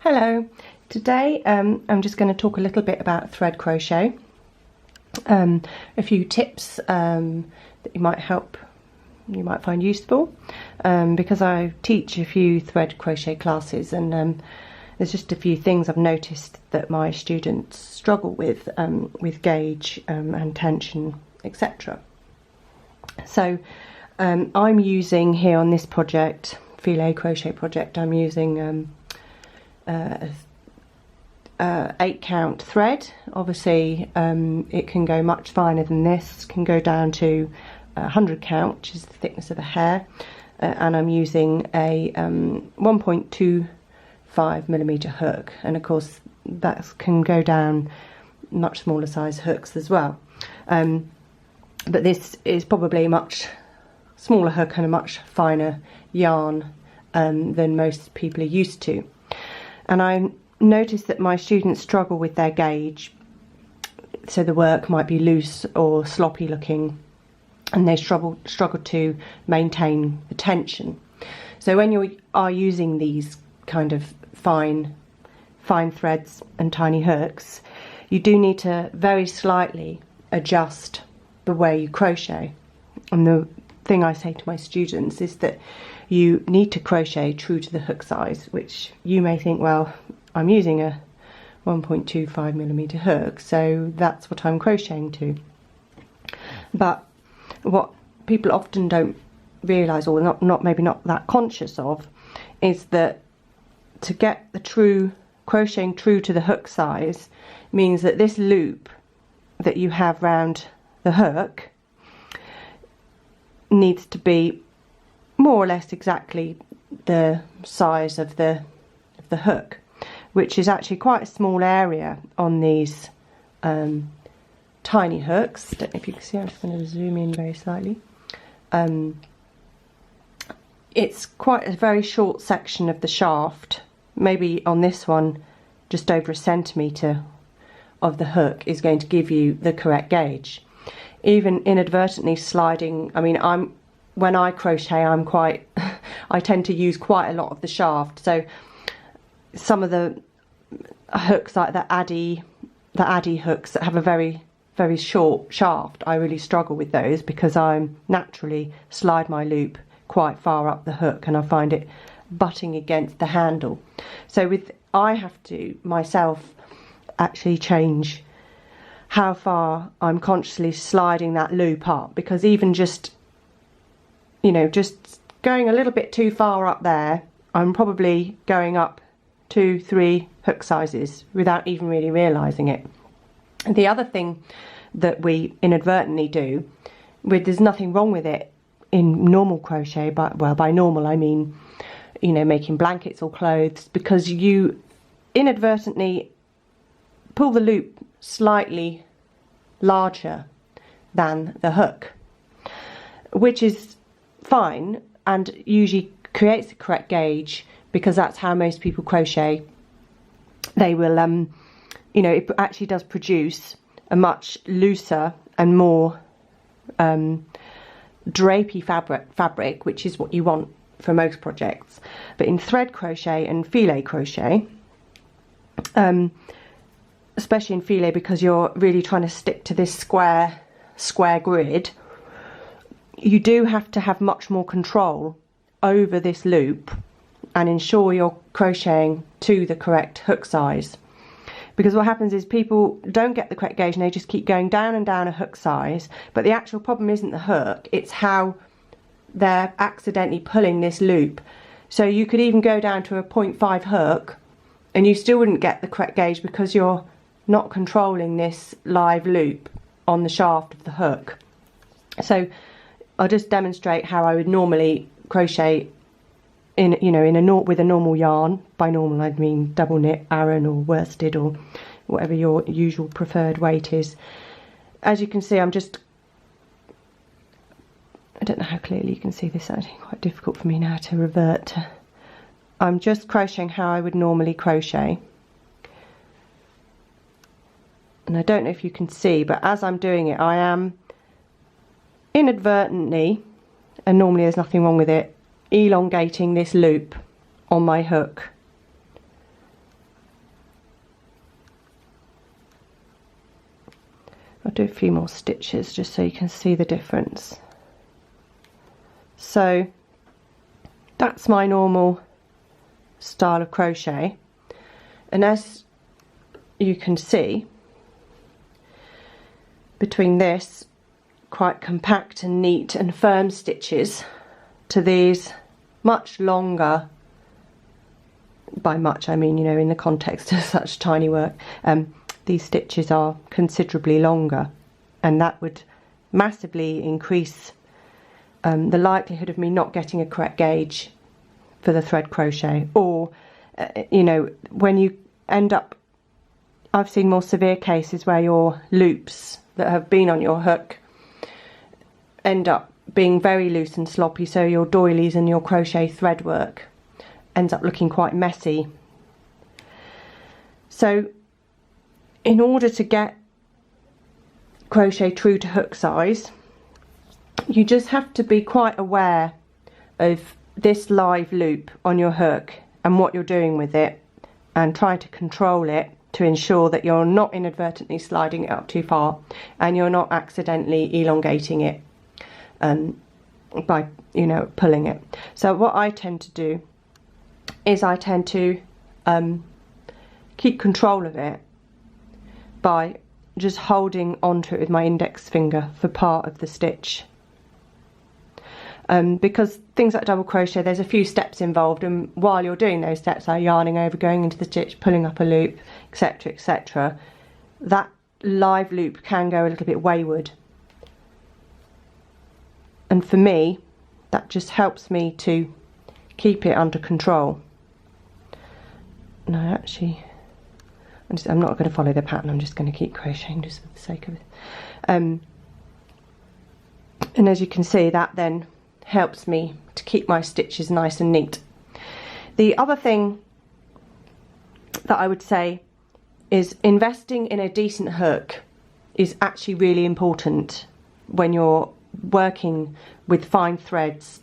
Hello, today I'm just going to talk a little bit about thread crochet, a few tips that you might find useful, because I teach a few thread crochet classes, and there's just a few things I've noticed that my students struggle with gauge and tension, etc. So I'm using here on this project, filet crochet project, I'm using 8 count thread. Obviously it can go much finer than this, can go down to 100 count, which is the thickness of a hair, and I'm using a 1.25mm hook, and of course that can go down much smaller size hooks as well, but this is probably a much smaller hook and a much finer yarn than most people are used to. And I noticed that my students struggle with their gauge, so the work might be loose or sloppy looking, and they struggle to maintain the tension. So when you are using these kind of fine threads and tiny hooks, you do need to very slightly adjust the way you crochet. And the thing I say to my students is that you need to crochet true to the hook size, which you may think, well, I'm using a 1.25mm hook, so that's what I'm crocheting to. But what people often don't realise, or maybe not that conscious of, is that to get the crocheting true to the hook size means that this loop that you have round the hook needs to be more or less exactly the size of the hook, which is actually quite a small area on these tiny hooks. Don't know if you can see, I'm just going to zoom in very slightly. It's quite a very short section of the shaft. Maybe on this one just over a centimetre of the hook is going to give you the correct gauge. Even inadvertently sliding, I mean, when I crochet, I tend to use quite a lot of the shaft. So some of the hooks, like the Addy hooks that have a very, very short shaft, I really struggle with those because I naturally slide my loop quite far up the hook and I find it butting against the handle. So I have to myself actually change how far I'm consciously sliding that loop up, because even just going a little bit too far up there, I'm probably going up 2-3 hook sizes without even really realising it. And the other thing that we inadvertently do, there's nothing wrong with it in normal crochet, but by normal I mean, making blankets or clothes, because you inadvertently pull the loop slightly larger than the hook, which is fine and usually creates the correct gauge, because that's how most people crochet. They will it actually does produce a much looser and more drapey fabric, which is what you want for most projects. But in thread crochet and filet crochet, especially in filet, because you're really trying to stick to this square grid, you do have to have much more control over this loop and ensure you're crocheting to the correct hook size. Because what happens is people don't get the correct gauge and they just keep going down and down a hook size, but the actual problem isn't the hook, it's how they're accidentally pulling this loop. So you could even go down to a 0.5 hook and you still wouldn't get the correct gauge because you're not controlling this live loop on the shaft of the hook. So I'll just demonstrate how I would normally crochet with a normal yarn. By normal I mean double knit, Aran or worsted or whatever your usual preferred weight is. As you can see, I don't know how clearly you can see this, it's actually quite difficult for me now to revert to. I'm just crocheting how I would normally crochet. And I don't know if you can see, but as I'm doing it, I am inadvertently, and normally there's nothing wrong with it, elongating this loop on my hook. do a few more stitches just so you can see the difference. So that's my normal style of crochet, and as you can see, between this quite compact and neat and firm stitches to these much longer, by much I mean, you know, in the context of such tiny work, these stitches are considerably longer, and that would massively increase the likelihood of me not getting a correct gauge for the thread crochet, or you know, when you end up, I've seen more severe cases where your loops that have been on your hook end up being very loose and sloppy, so your doilies and your crochet thread work ends up looking quite messy. So in order to get crochet true to hook size, you just have to be quite aware of this live loop on your hook and what you're doing with it, and try to control it to ensure that you're not inadvertently sliding it up too far and you're not accidentally elongating it by, you know, pulling it. So what I tend to do is I tend to keep control of it by just holding onto it with my index finger for part of the stitch. Because things like double crochet, there's a few steps involved, and while you're doing those steps, like yarning over, going into the stitch, pulling up a loop, etc, etc, that live loop can go a little bit wayward, and for me that just helps me to keep it under control. No, actually I'm not going to follow the pattern, I'm just going to keep crocheting just for the sake of it. And as you can see, that then helps me to keep my stitches nice and neat. The other thing that I would say is investing in a decent hook is actually really important when you're working with fine threads,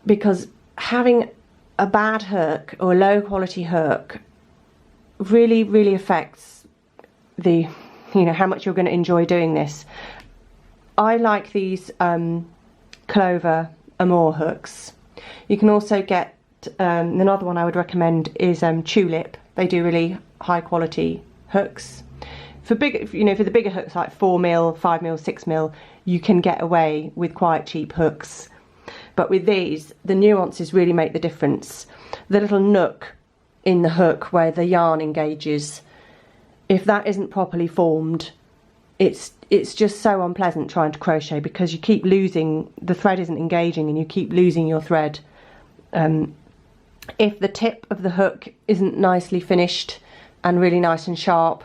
because having a bad hook or a low quality hook really affects the, you know, how much you're going to enjoy doing this. I like these Clover Amour hooks. You can also get another one I would recommend is Tulip. They do really high quality hooks. For big, you know, for the bigger hooks like 4mm, 5mm, 6mm, you can get away with quite cheap hooks. But with these, the nuances really make the difference. The little nook in the hook where the yarn engages, if that isn't properly formed, it's just so unpleasant trying to crochet, because you keep losing, the thread isn't engaging and you keep losing your thread. If the tip of the hook isn't nicely finished and really nice and sharp,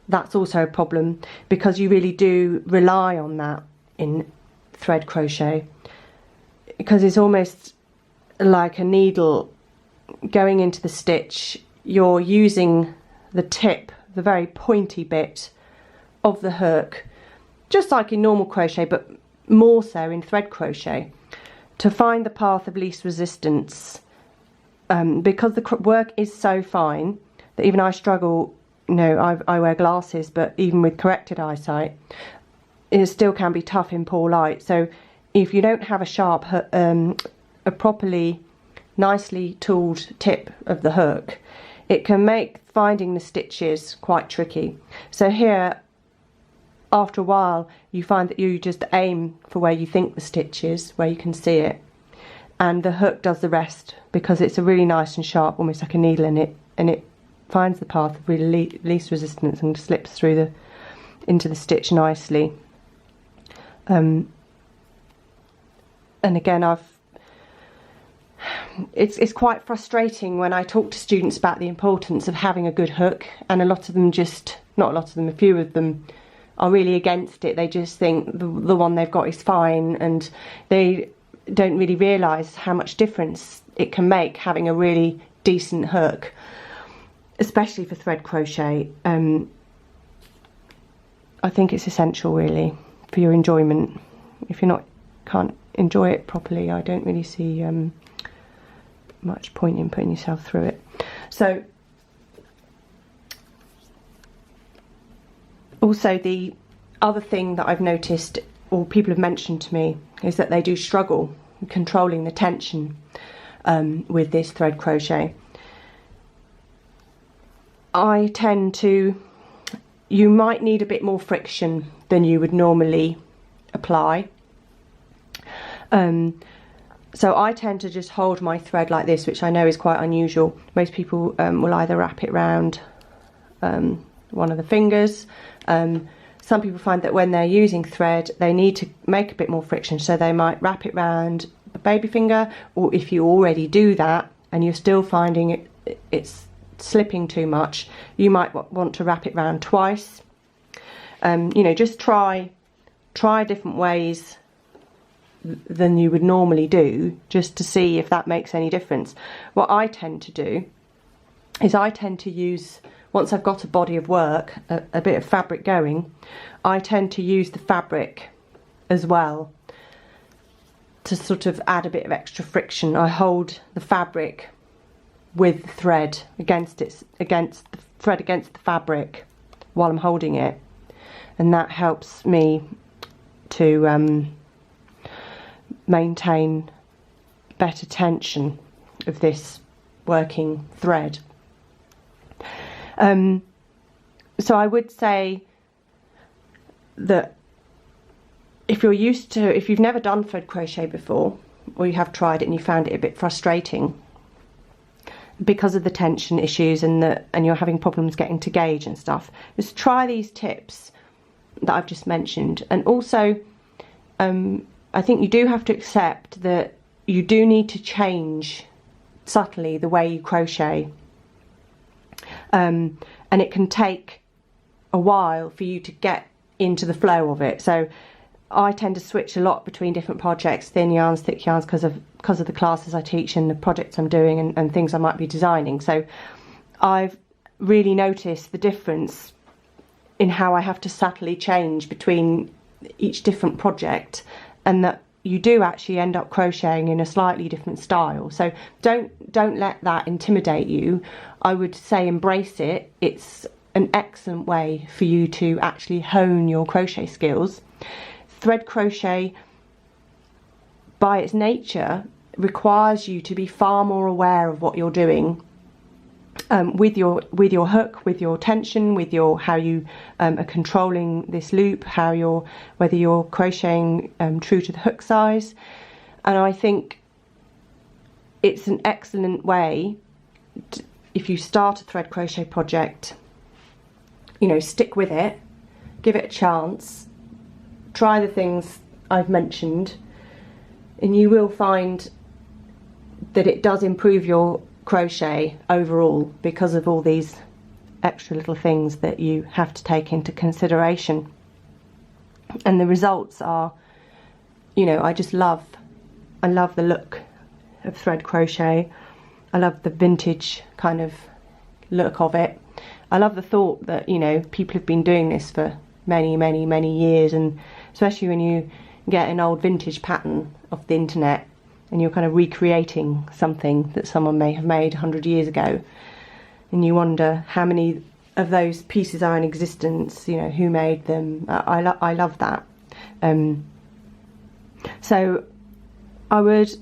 that's also a problem, because you really do rely on that in thread crochet, because it's almost like a needle going into the stitch. You're using the tip, the very pointy bit of the hook, just like in normal crochet, but more so in thread crochet, to find the path of least resistance, because the work is so fine that even I struggle. You know, I wear glasses, but even with corrected eyesight, it still can be tough in poor light. So if you don't have a sharp, a properly nicely tooled tip of the hook, it can make finding the stitches quite tricky. So here, after a while, you find that you just aim for where you think the stitch is, where you can see it, and the hook does the rest, because it's a really nice and sharp, almost like a needle in it, and it finds the path of really least resistance and slips through into the stitch nicely. And again, it's quite frustrating when I talk to students about the importance of having a good hook, and a lot of them a few of them are really against it. They just think the one they've got is fine, and they don't really realise how much difference it can make having a really decent hook, especially for thread crochet. I think it's essential really for your enjoyment. If you can't enjoy it properly, I don't really see much point in putting yourself through it. So Also, the other thing that I've noticed, or people have mentioned to me, is that they do struggle controlling the tension with this thread crochet. I tend to, you might need a bit more friction than you would normally apply. So I tend to just hold my thread like this, which I know is quite unusual. Most people will either wrap it round one of the fingers. Some people find that when they're using thread, they need to make a bit more friction, so they might wrap it round a baby finger, or if you already do that and you're still finding it's slipping too much, you might want to wrap it round twice. You know, just try different ways than you would normally do, just to see if that makes any difference. What I tend to do is I tend to use, once I've got a body of work, a bit of fabric going, I tend to use the fabric as well to sort of add a bit of extra friction. I hold the fabric with the thread against the fabric while I'm holding it, and that helps me to maintain better tension of this working thread. So I would say that if you've never done thread crochet before, or you have tried it and you found it a bit frustrating because of the tension issues and you're having problems getting to gauge and stuff, just try these tips that I've just mentioned. And also I think you do have to accept that you do need to change subtly the way you crochet, and it can take a while for you to get into the flow of it. So I tend to switch a lot between different projects, thin yarns, thick yarns, because of the classes I teach and the projects I'm doing and things I might be designing. So I've really noticed the difference in how I have to subtly change between each different project, and that you do actually end up crocheting in a slightly different style. So don't let that intimidate you. I would say embrace it. It's an excellent way for you to actually hone your crochet skills. Thread crochet, by its nature, requires you to be far more aware of what you're doing with your hook, with your tension, with your how you are controlling this loop, whether you're crocheting true to the hook size. And I think it's an excellent way if you start a thread crochet project, you know, stick with it, give it a chance, try the things I've mentioned, and you will find that it does improve your crochet overall because of all these extra little things that you have to take into consideration. And the results are, you know, I love the look of thread crochet. I love the vintage kind of look of it. I love the thought that, you know, people have been doing this for many years, and especially when you get an old vintage pattern off the internet and you're kind of recreating something that someone may have made 100 years ago, and you wonder how many of those pieces are in existence, you know, who made them. I love that. So I would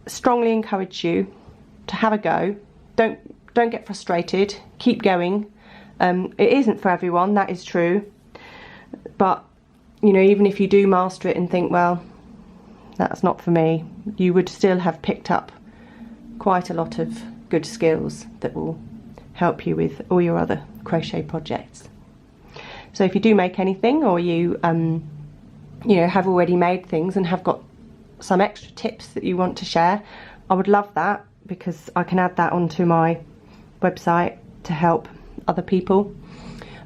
strongly encourage you to have a go. Don't get frustrated, keep going. It isn't for everyone, that is true, but you know, even if you do master it and think, well, that's not for me, you would still have picked up quite a lot of good skills that will help you with all your other crochet projects. So if you do make anything, or you know, have already made things and have got some extra tips that you want to share, I would love that, because I can add that onto my website to help other people.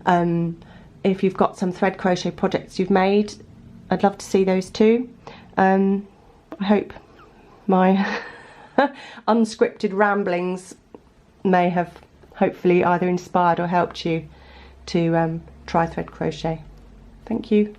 If you've got some thread crochet projects you've made, I'd love to see those too. I hope my unscripted ramblings may have hopefully either inspired or helped you to try thread crochet. Thank you.